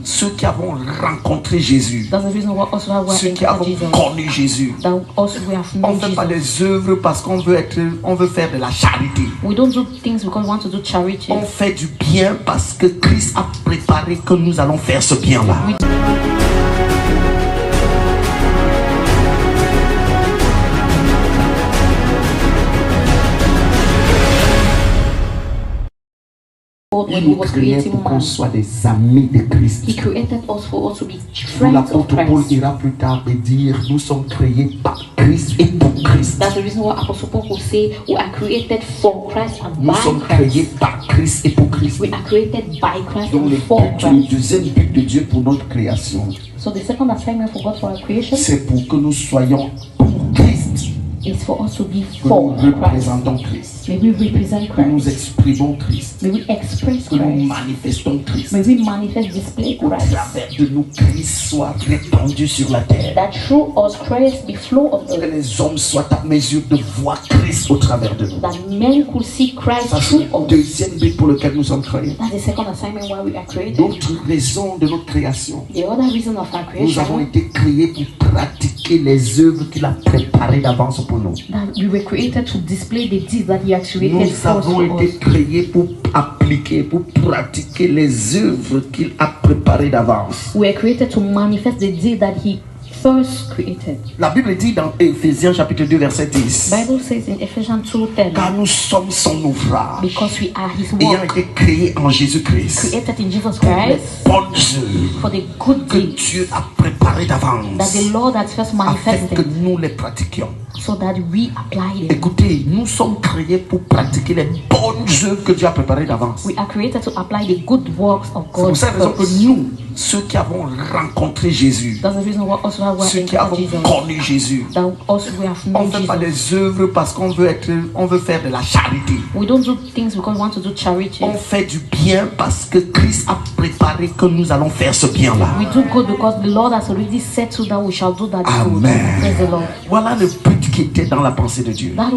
ceux qui avons rencontré Jésus, That's the reason why us who have ceux qui encountered avons Jesus. connu Jésus, That us we have on known ne fait pas Jesus. des œuvres parce qu'on veut faire de la charité. We don't do things because we want to do charity. On fait du bien parce que Christ a préparé que nous allons faire ce bien-là. When Il he nous was créait creating pour qu'on man, soit des amis de Christ. he created us for us to be Où friends of l'apôtre Paul Christ. ira plus tard et dire, nous sommes créés par Christ et pour Christ. That's the reason why Apostle Paul will say we are created for Christ and Nous by sommes créés Christ. par Christ et pour Christ. We are created by Christ Donc and for le Christ. deuxième but de Dieu pour notre création, So the second assignment for God for our creation c'est pour que nous soyons pour Christ, is for us to be que for nous Christ. représentons Christ, May we represent que nous Christ. exprimons Christ, May we express que nous Christ. manifestons Christ. May we manifest, display Au Christ. travers de nous, Christ soit répandu sur la terre. That through us Christ be flow of Que earth. les hommes soient à mesure de voir Christ au travers de nous. That men could see Christ Ça, c'est through le us. deuxième but pour lequel nous sommes créés. That's the second assignment why we are created. L'autre raison de notre création, The other reason of our nous avons creation été créés pour pratiquer les œuvres qu'il a préparées d'avance pour nous. that we were created to display the deeds that He has created Nous for us. avons été créés pour appliquer, pour pratiquer les œuvres qu'il a préparées d'avance. We were created to manifest the deed that He first created. La Bible dit dans Éphésiens chapitre 2 verset 10, Bible says in Ephesians 2:10, car nous sommes son ouvrage, because we are His ayant work, été créés en Jésus-Christ, created in Jesus pour les Christ bonnes œuvres for the good que deeds Dieu a préparées that d'avance, the Lord has first afin que manifested, nous les pratiquions. so that we apply them. Écoutez, nous sommes créés pour pratiquer les bonnes œuvres que Dieu a préparées d'avance. We are created to apply the good works of C'est pour God cette raison que first. nous, ceux qui avons rencontré Jésus, That's the reason why us who have ceux qui encountered avons Jesus, connu Jésus, that us we have on known ne fait pas Jesus. des œuvres parce qu'on veut faire de la charité. We don't do things because we want to do charity. On fait du bien parce que Christ a préparé que nous allons faire ce bien-là. We do good because the Lord has already said to that we shall do that good. Amen. Praise the Lord. Voilà le but qui était dans la pensée de Dieu. That